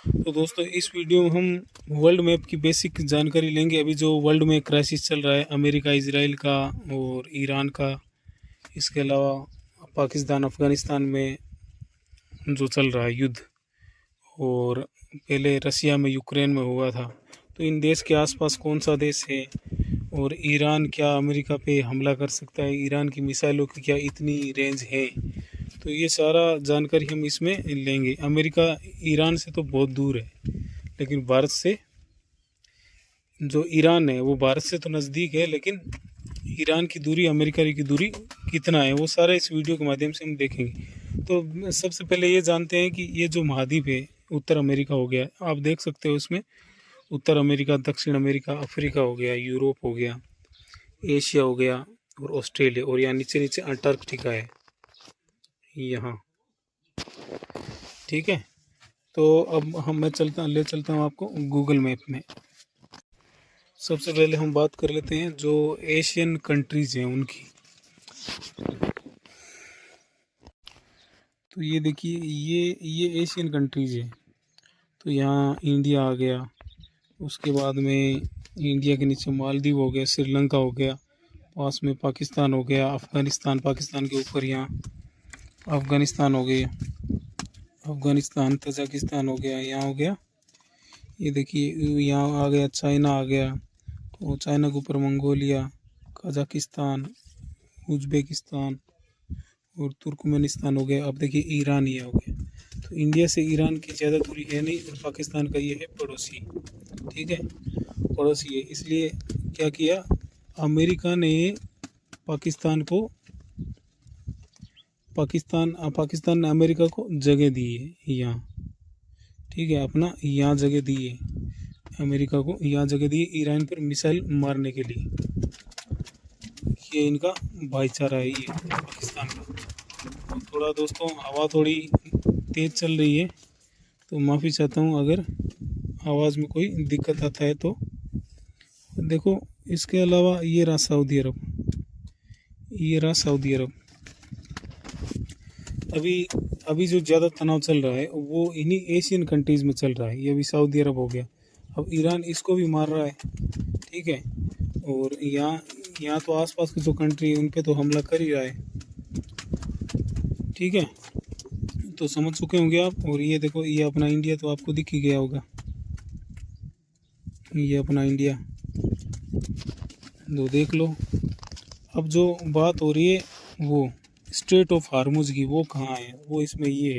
तो दोस्तों इस वीडियो में हम वर्ल्ड मैप की बेसिक जानकारी लेंगे। अभी जो वर्ल्ड में क्राइसिस चल रहा है अमेरिका इजराइल का और ईरान का, इसके अलावा पाकिस्तान अफ़गानिस्तान में जो चल रहा है युद्ध, और पहले रसिया में यूक्रेन में हुआ था, तो इन देश के आसपास कौन सा देश है, और ईरान क्या अमेरिका पे हमला कर सकता है, ईरान की मिसाइलों की क्या इतनी रेंज है, तो ये सारा जानकारी हम इसमें लेंगे। अमेरिका ईरान से तो बहुत दूर है, लेकिन भारत से, जो ईरान है वो भारत से तो नज़दीक है, लेकिन ईरान की दूरी अमेरिका की दूरी कितना है वो सारा इस वीडियो के माध्यम से हम देखेंगे। तो सबसे पहले ये जानते हैं कि ये जो महाद्वीप है उत्तर अमेरिका हो गया, आप देख सकते हो इसमें उत्तर अमेरिका, दक्षिण अमेरिका, अफ्रीका हो गया, यूरोप हो गया, एशिया हो गया और ऑस्ट्रेलिया, और यहाँ नीचे नीचे अंटार्कटिका है यहाँ। ठीक है, तो अब मैं ले चलता हूँ आपको गूगल मैप में। सबसे पहले हम बात कर लेते हैं जो एशियन कंट्रीज़ हैं उनकी। तो ये देखिए, ये एशियन कंट्रीज़ है। तो यहाँ इंडिया आ गया, उसके बाद में इंडिया के नीचे मालदीव हो गया, श्रीलंका हो गया, पास में पाकिस्तान हो गया, अफ़गानिस्तान, पाकिस्तान के ऊपर यहाँ अफ़गानिस्तान हो गया, अफ़गानिस्तान, तजाकिस्तान हो गया, यहाँ हो गया। ये देखिए यहाँ आ गया चाइना आ गया, और चाइना के ऊपर मंगोलिया, कजाकिस्तान, उज़्बेकिस्तान और तुर्कमेनिस्तान हो गया। अब देखिए ईरान ये हो गया। तो इंडिया से ईरान की ज़्यादा दूरी है नहीं, और पाकिस्तान का ये है पड़ोसी। ठीक है, पड़ोसी है, इसलिए क्या किया अमेरिका ने पाकिस्तान ने अमेरिका को जगह दी है यहाँ। ठीक है, अपना यहाँ जगह दी है, अमेरिका को यहाँ जगह दी है ईरान पर मिसाइल मारने के लिए। ये इनका भाईचारा है ये पाकिस्तान का। थोड़ा दोस्तों हवा थोड़ी तेज़ चल रही है, तो माफ़ी चाहता हूँ अगर आवाज़ में कोई दिक्कत आता है तो। देखो इसके अलावा ये रहा सऊदी अरब, ये रहा सऊदी अरब। अभी जो ज़्यादा तनाव चल रहा है वो इन्हीं एशियन कंट्रीज़ में चल रहा है। ये अभी सऊदी अरब हो गया, अब ईरान इसको भी मार रहा है। ठीक है, और यहाँ तो आसपास की जो कंट्री है उन पे तो हमला कर ही रहा है। ठीक है, तो समझ चुके होंगे आप। और ये देखो, ये अपना इंडिया तो आपको दिख ही गया होगा, ये अपना इंडिया तो देख लो। अब जो बात हो रही है वो स्ट्रेट ऑफ हार्मुज की, वो कहाँ है, वो इसमें ये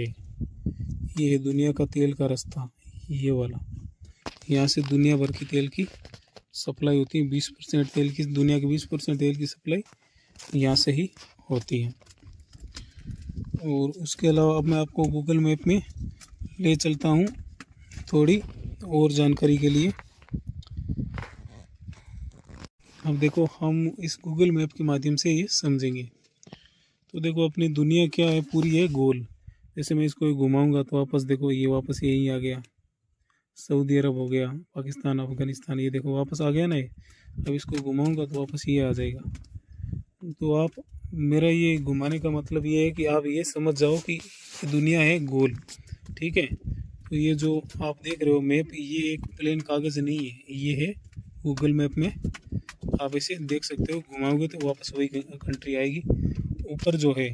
है दुनिया का तेल का रास्ता, ये वाला। यहाँ से दुनिया भर की तेल की सप्लाई होती है। 20% तेल की, दुनिया की 20% तेल की सप्लाई यहाँ से ही होती है। और उसके अलावा अब मैं आपको गूगल मैप में ले चलता हूँ थोड़ी और जानकारी के लिए। अब देखो हम इस गूगल मैप के माध्यम से ये समझेंगे। तो देखो अपनी दुनिया क्या है, पूरी है गोल। जैसे मैं इसको घुमाऊंगा तो वापस देखो, ये वापस यहीं आ गया, सऊदी अरब हो गया, पाकिस्तान, अफ़गानिस्तान, ये देखो वापस आ गया ना ये। अब इसको घुमाऊंगा तो वापस ये आ जाएगा। तो आप, मेरा ये घुमाने का मतलब ये है कि आप ये समझ जाओ कि दुनिया है गोल। ठीक है, तो ये जो आप देख रहे हो मैप, ये एक प्लेन कागज़ नहीं है, ये है गूगल मैप में आप इसे देख सकते हो। घुमाओगे तो वापस वही कंट्री आएगी। ऊपर जो है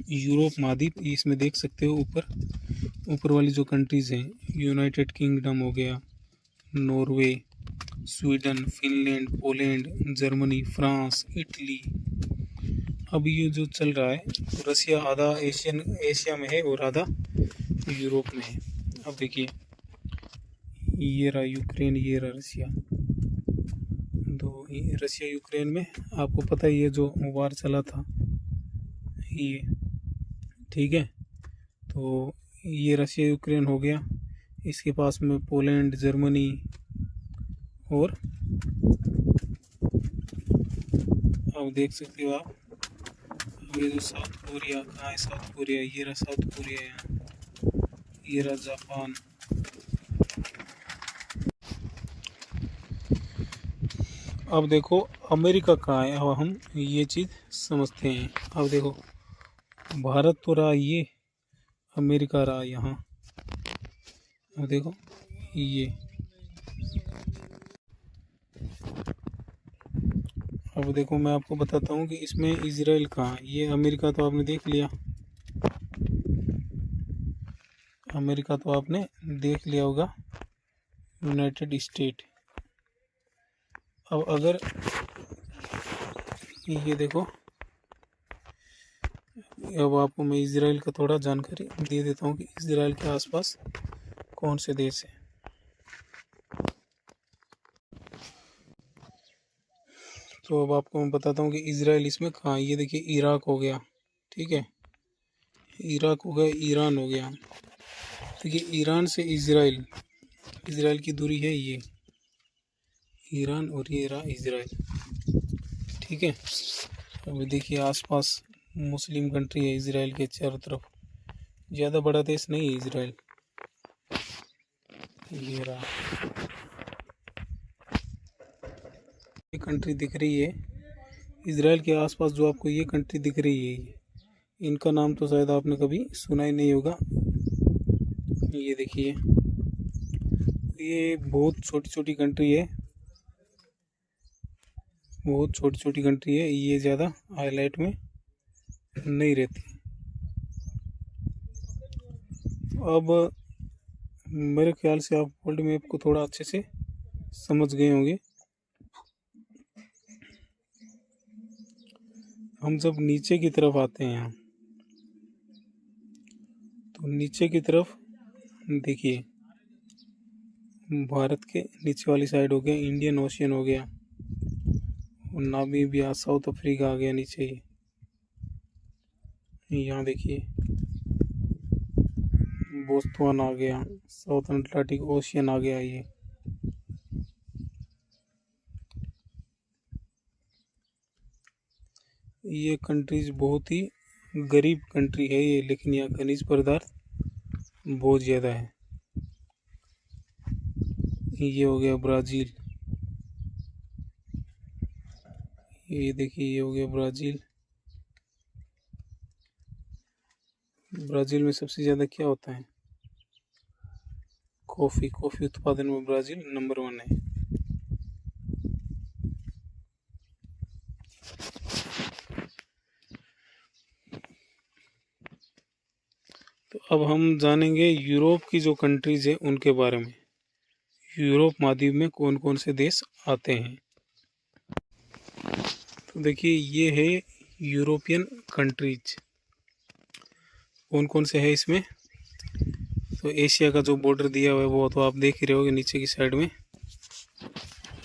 यूरोप महाद्वीप, इसमें देख सकते हो ऊपर वाली जो कंट्रीज़ हैं, यूनाइटेड किंगडम हो गया, Norway, Sweden, Finland, Poland, Germany, France, Italy. अब ये जो चल रहा है, रसिया आधा एशिया में है और आधा यूरोप में है। अब देखिए ये रहा यूक्रेन, ये रहा रसिया। तो ये रसिया यूक्रेन में आपको पता है ये जो वार चला था ये। ठीक है, तो ये रसिया यूक्रेन हो गया, इसके पास में पोलैंड, जर्मनी, और अब देख सकते हो आप ये जो साउथ कोरिया, कहाँ है साउथ कोरिया, ये रहा साउथ कोरिया यहाँ, ये रहा जापान। अब देखो अमेरिका कहाँ है, अब हम ये चीज़ समझते हैं। अब देखो भारत तो रहा ये, अमेरिका रहा यहाँ, अब देखो ये, अब देखो मैं आपको बताता हूँ कि इसमें इजराइल कहाँ है। ये अमेरिका तो आपने देख लिया, अमेरिका तो आपने देख लिया होगा, यूनाइटेड स्टेट। अब अगर ये देखो, अब आपको मैं इजराइल का थोड़ा जानकारी दे देता हूँ कि इजराइल के आसपास कौन से देश है। तो अब आपको मैं बताता हूँ कि इजराइल इसमें कहाँ है। ये देखिए इराक हो गया, ठीक है, इराक हो गया, ईरान हो गया। देखिए ईरान से इजराइल, इजराइल की दूरी है ये, ईरान और ये रहा इजराइल, ठीक है। अब देखिए आसपास मुस्लिम कंट्री है इजराइल के चारों तरफ, ज़्यादा बड़ा देश नहीं है इजराइल। ये रहा, ये कंट्री दिख रही है इजराइल के आसपास, जो आपको ये कंट्री दिख रही है, इनका नाम तो शायद आपने कभी सुना ही नहीं होगा। ये देखिए, ये बहुत छोटी छोटी कंट्री है, बहुत छोटी छोटी कंट्री है, ये ज़्यादा हाईलाइट में नहीं रहती। अब मेरे ख्याल से आप वर्ल्ड मैप को थोड़ा अच्छे से समझ गए होंगे। हम जब नीचे की तरफ आते हैं यहाँ, तो नीचे की तरफ देखिए, भारत के नीचे वाली साइड हो गया, इंडियन ओशियन हो गया, और नामीबिया, साउथ अफ्रीका आ गया नीचे ही। यहाँ देखिए बोत्सवाना आ गया, साउथ अटलांटिक ओशियन आ गया। ये कंट्रीज बहुत ही गरीब कंट्री है ये, लेकिन यहाँ खनिज पदार्थ बहुत ज़्यादा है। ये हो गया ब्राज़ील, ये देखिए ये हो गया ब्राज़ील। ब्राज़ील में सबसे ज़्यादा क्या होता है? कॉफ़ी, कॉफ़ी उत्पादन में ब्राज़ील नंबर 1 है। तो अब हम जानेंगे यूरोप की जो कंट्रीज़ है उनके बारे में, यूरोप महाद्वीप में कौन कौन से देश आते हैं। तो देखिए ये है यूरोपियन कंट्रीज, कौन कौन से है इसमें। तो एशिया का जो बॉर्डर दिया हुआ है वो तो आप देख ही रहे होगे नीचे की साइड में,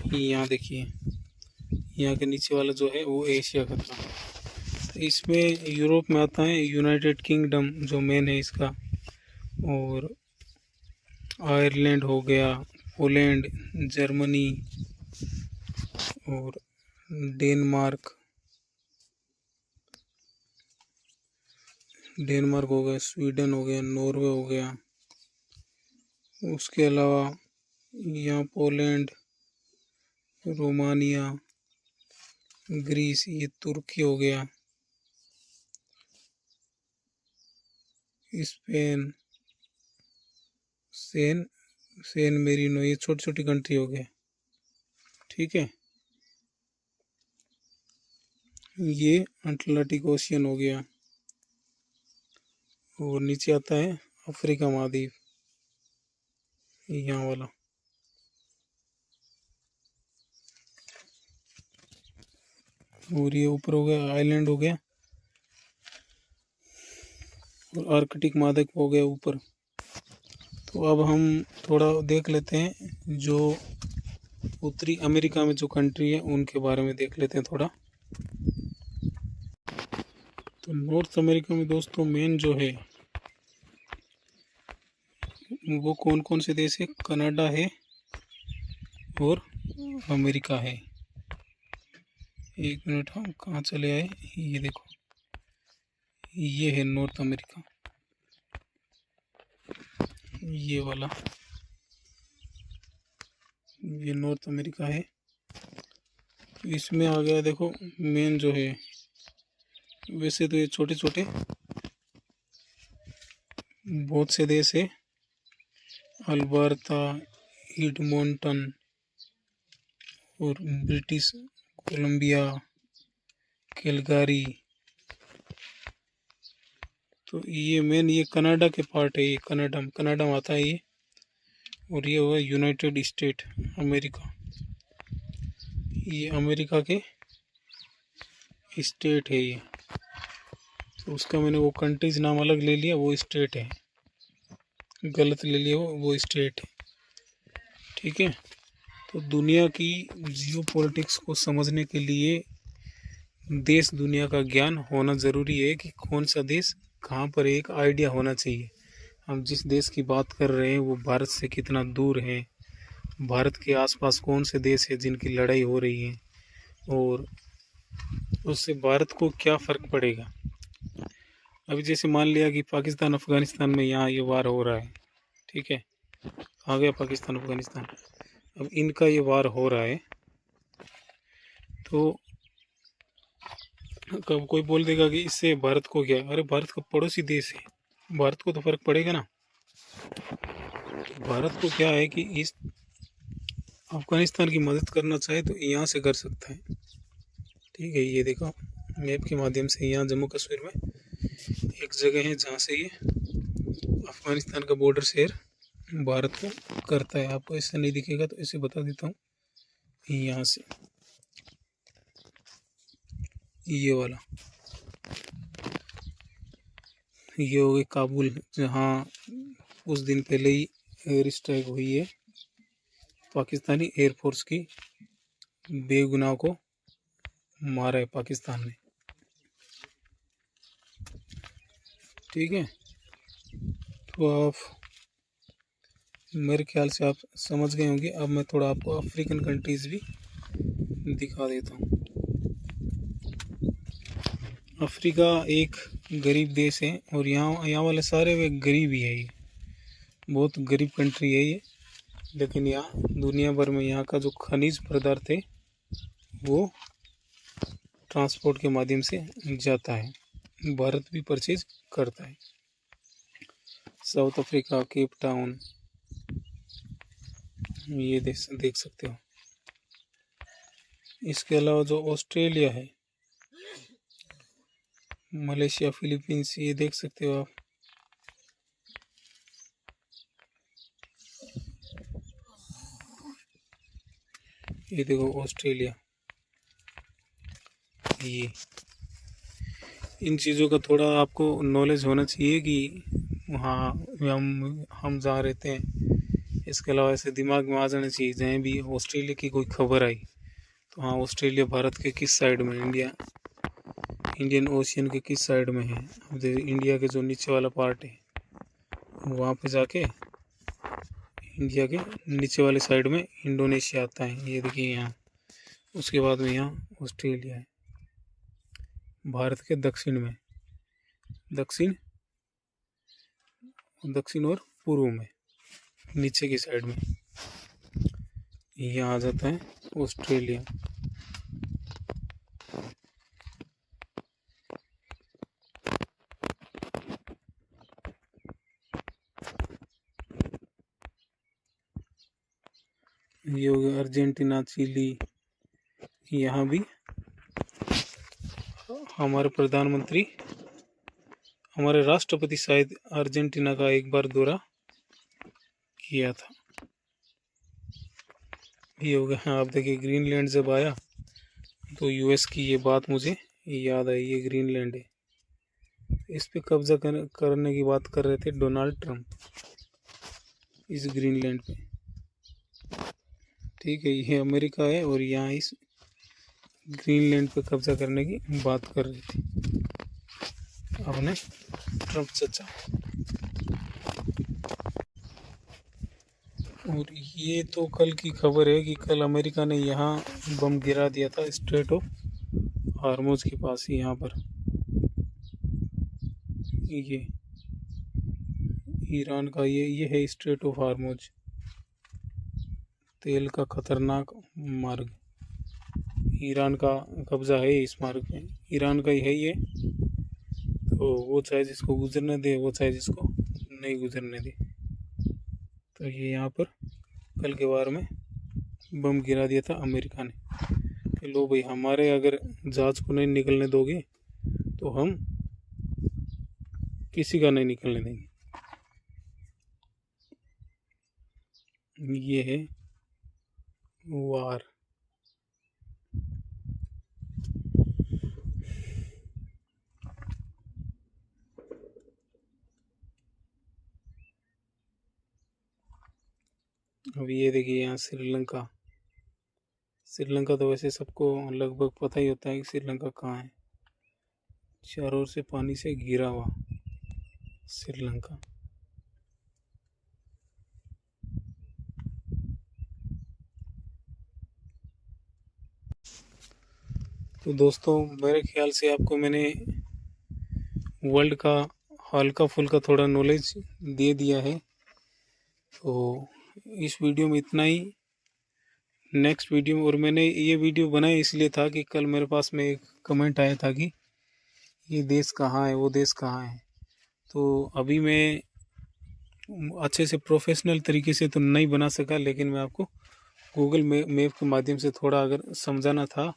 यहाँ देखिए, यहाँ के नीचे वाला जो है वो एशिया का था। तो इसमें यूरोप में आता है यूनाइटेड किंगडम जो मेन है इसका, और आयरलैंड हो गया, पोलैंड, जर्मनी और डेनमार्क, डेनमार्क हो गया, स्वीडन हो गया, नॉर्वे हो गया। उसके अलावा यहाँ पोलैंड, रोमानिया, ग्रीस, ये तुर्की हो गया, स्पेन, सेन मेरिनो, ये छोटी छोटी कंट्री हो गए, ठीक है। ये अटलांटिक ओशियन हो गया, और नीचे आता है अफ्रीका महाद्वीप, यहाँ वाला। और ये ऊपर हो गया आइलैंड हो गया, और आर्कटिक महाद्वीप हो गया ऊपर। तो अब हम थोड़ा देख लेते हैं जो उत्तरी अमेरिका में जो कंट्री है उनके बारे में देख लेते हैं थोड़ा। तो नॉर्थ अमेरिका में दोस्तों मेन जो है वो कौन कौन से देश है? कनाडा है और अमेरिका है। एक मिनट, हम कहाँ चले आए? ये देखो, ये है नॉर्थ अमेरिका, ये वाला, ये नॉर्थ अमेरिका है। तो इसमें आ गया देखो मेन जो है, वैसे तो ये छोटे छोटे बहुत से देश है अल्बर्टा, एडमोंटन और ब्रिटिश कोलंबिया, कैलगारी। तो ये मेन ये कनाडा के पार्ट है, ये कनाडा कनाडा में आता है ये। और ये हुआ यूनाइटेड स्टेट अमेरिका, ये अमेरिका के स्टेट है ये। तो उसका मैंने वो कंट्रीज नाम अलग ले लिया, वो स्टेट है, गलत ले लिया वो स्टेट है। ठीक है। तो दुनिया की जियो पॉलिटिक्स को समझने के लिए देश दुनिया का ज्ञान होना ज़रूरी है कि कौन सा देश कहाँ पर, एक आइडिया होना चाहिए। हम जिस देश की बात कर रहे हैं वो भारत से कितना दूर है, भारत के आसपास कौन से देश है जिनकी लड़ाई हो रही है, और उससे भारत को क्या फ़र्क पड़ेगा। अभी जैसे मान लिया कि पाकिस्तान अफ़गानिस्तान में यहाँ ये वार हो रहा है, ठीक है, आ गया पाकिस्तान अफ़गानिस्तान, अब इनका ये वार हो रहा है। तो कब कोई बोल देगा कि इससे भारत को क्या, अरे भारत का पड़ोसी देश है, भारत को तो फ़र्क पड़ेगा ना। भारत को क्या है कि इस अफ़गानिस्तान की मदद करना चाहे तो यहाँ से कर सकता है। ठीक है, ये देखो मैप के माध्यम से यहाँ जम्मू कश्मीर में एक जगह है जहाँ से ये अफ़गानिस्तान का बॉर्डर शेयर भारत को करता है। आपको ऐसा नहीं दिखेगा तो इसे बता देता हूँ, यहाँ से ये वाला, ये हो गया काबुल, जहाँ कुछ दिन पहले ही एयर स्ट्राइक हुई है पाकिस्तानी एयरफोर्स की, बेगुनाह को मारा है पाकिस्तान ने। ठीक है, तो आप मेरे ख्याल से आप समझ गए होंगे। अब मैं थोड़ा आपको अफ्रीकन कंट्रीज़ भी दिखा देता हूँ। अफ्रीका एक गरीब देश है और यहाँ वाले सारे वे गरीब ही है, ये बहुत गरीब कंट्री है ये। लेकिन यहाँ दुनिया भर में यहाँ का जो खनिज पदार्थ है वो ट्रांसपोर्ट के माध्यम से जाता है, भारत भी परचेज करता है। साउथ अफ्रीका, केप टाउन, ये देख सकते हो। इसके अलावा जो ऑस्ट्रेलिया है, मलेशिया, फिलीपींस, ये देख सकते हो आप। ये देखो ऑस्ट्रेलिया, ये इन चीज़ों का थोड़ा आपको नॉलेज होना चाहिए कि हाँ हम जहाँ रहते हैं। इसके अलावा ऐसे दिमाग में आ जाना चाहिए, जहाँ भी ऑस्ट्रेलिया की कोई खबर आई तो हाँ ऑस्ट्रेलिया भारत के किस साइड में, इंडियन ओशियन के किस साइड में है। अब इंडिया के जो नीचे वाला पार्ट है वहाँ पे जाके इंडिया के नीचे वाले साइड में इंडोनेशिया आता है, ये देखिए यहाँ। उसके बाद में यहाँ ऑस्ट्रेलिया है, भारत के दक्षिण में, दक्षिण और पूर्व में नीचे की साइड में यहाँ आ जाता है ऑस्ट्रेलिया। ये हो गया अर्जेंटीना, चिली। यहाँ भी हमारे प्रधानमंत्री, हमारे राष्ट्रपति शायद अर्जेंटीना का एक बार दौरा किया था। ये हो गया। हाँ, आप देखिए ग्रीनलैंड जब आया तो यूएस की ये बात मुझे याद आई, ये ग्रीनलैंड है, इस पे कब्जा करने की बात कर रहे थे डोनाल्ड ट्रंप, इस ग्रीनलैंड पे। ठीक है, ये अमेरिका है और यहाँ इस ग्रीनलैंड पे कब्जा करने की बात कर रही थी अपने ट्रंप चाचा। और ये तो कल की खबर है कि कल अमेरिका ने यहाँ बम गिरा दिया था स्ट्रेट ऑफ हार्मोज के पास ही, यहाँ पर ये ईरान का ये है स्ट्रेट ऑफ हार्मोज, तेल का खतरनाक मार्ग। ईरान का कब्जा है इस मार्ग पे, ईरान का ही है ये। तो वो चाहे जिसको गुजरने दे, वो चाहे जिसको नहीं गुजरने दे। तो ये यहाँ पर कल के वार में बम गिरा दिया था अमेरिका ने कि लो भाई, हमारे अगर जहाज को नहीं निकलने दोगे तो हम किसी का नहीं निकलने देंगे। ये है वार। अब ये देखिए यहाँ श्रीलंका। श्रीलंका तो वैसे सबको लगभग पता ही होता है कि श्रीलंका कहाँ है। चारों ओर से पानी से घिरा हुआ श्रीलंका। तो दोस्तों, मेरे ख्याल से आपको मैंने वर्ल्ड का हल्का फुल्का थोड़ा नॉलेज दे दिया है। तो इस वीडियो में इतना ही। नेक्स्ट वीडियो में, और मैंने ये वीडियो बनाया इसलिए था कि कल मेरे पास में एक कमेंट आया था कि ये देश कहाँ है, वो देश कहाँ है। तो अभी मैं अच्छे से प्रोफेशनल तरीके से तो नहीं बना सका, लेकिन मैं आपको गूगल मैप के माध्यम से थोड़ा अगर समझाना था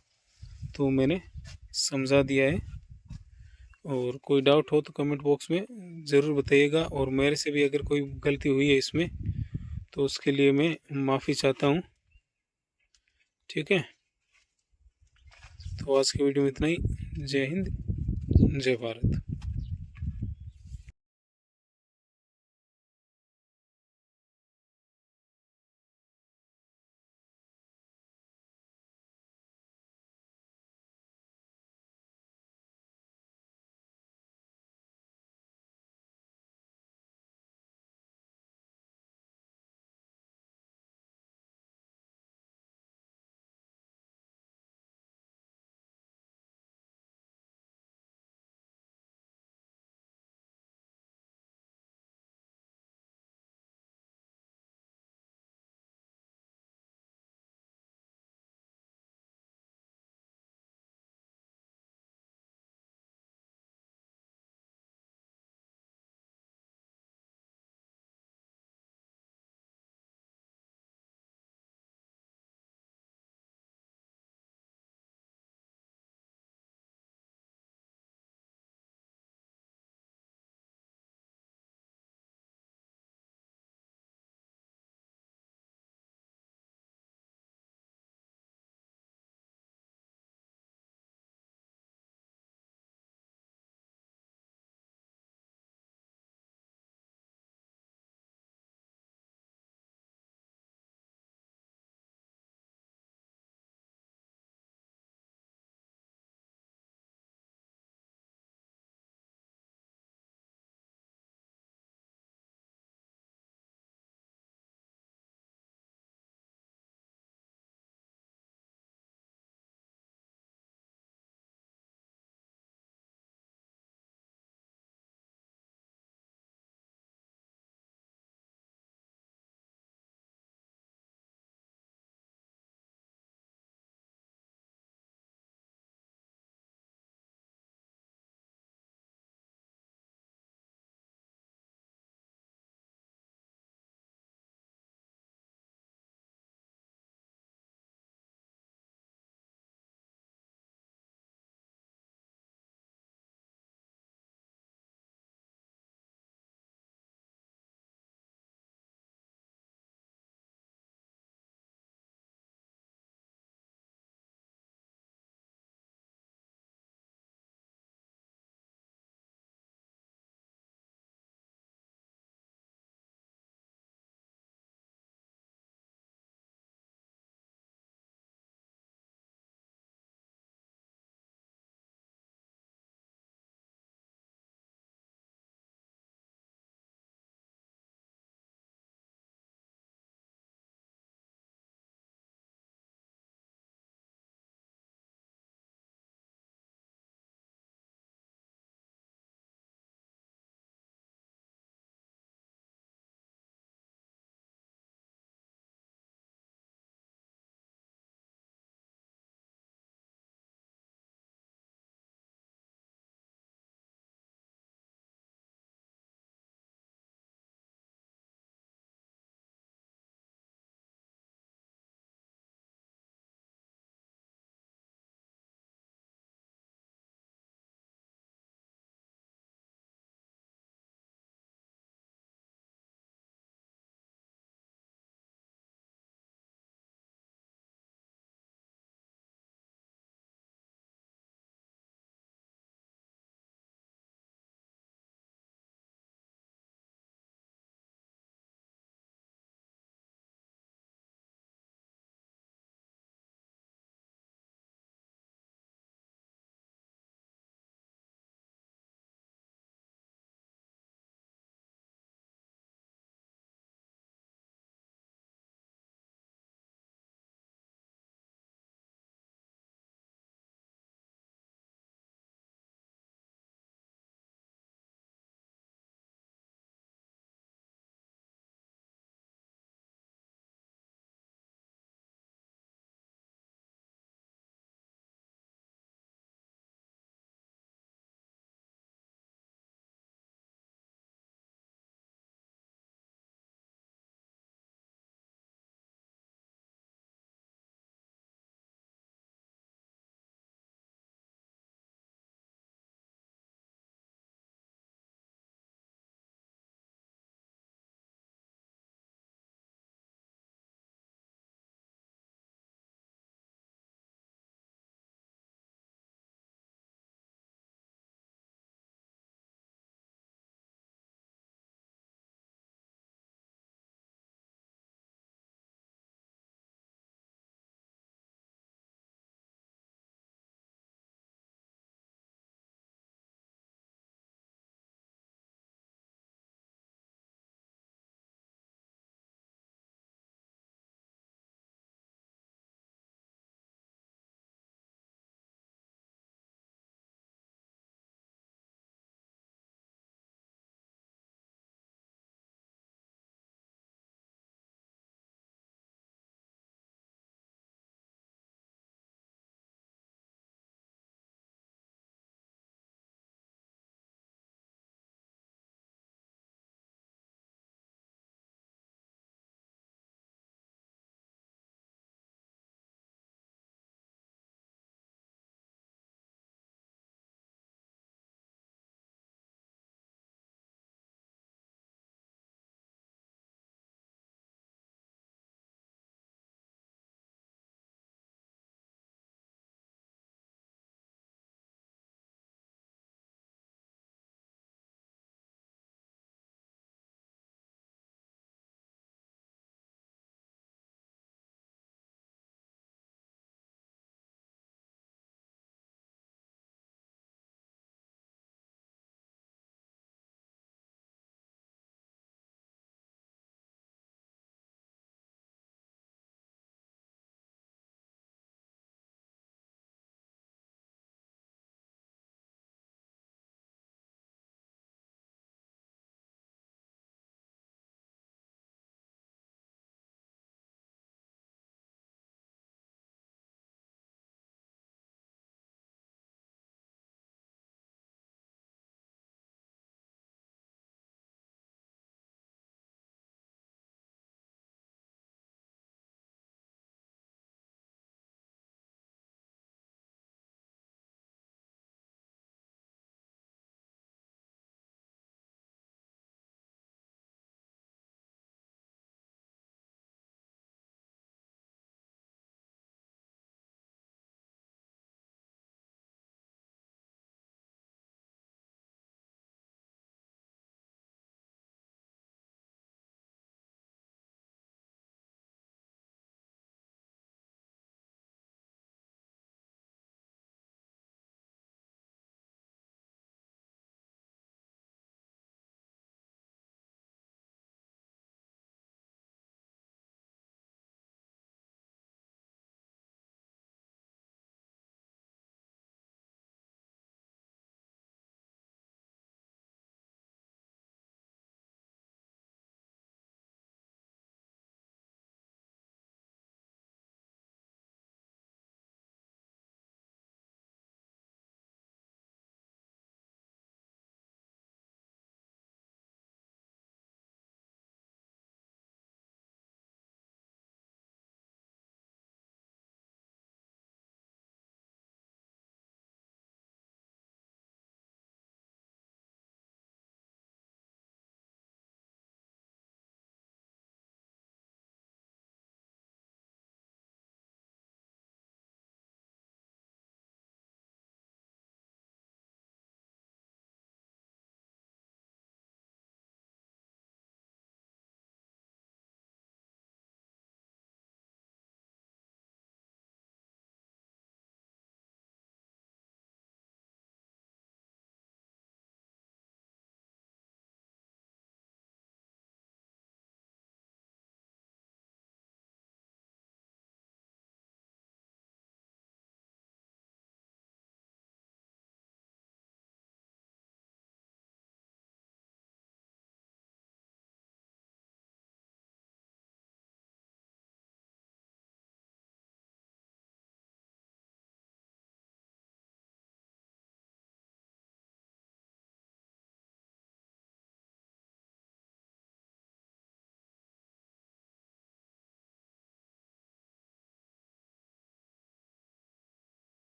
तो मैंने समझा दिया है। और कोई डाउट हो तो कमेंट बॉक्स में ज़रूर बताइएगा। और मेरे से भी अगर कोई गलती हुई है इसमें तो उसके लिए मैं माफ़ी चाहता हूँ। ठीक है, तो आज की वीडियो में इतना ही। जय हिंद, जय भारत।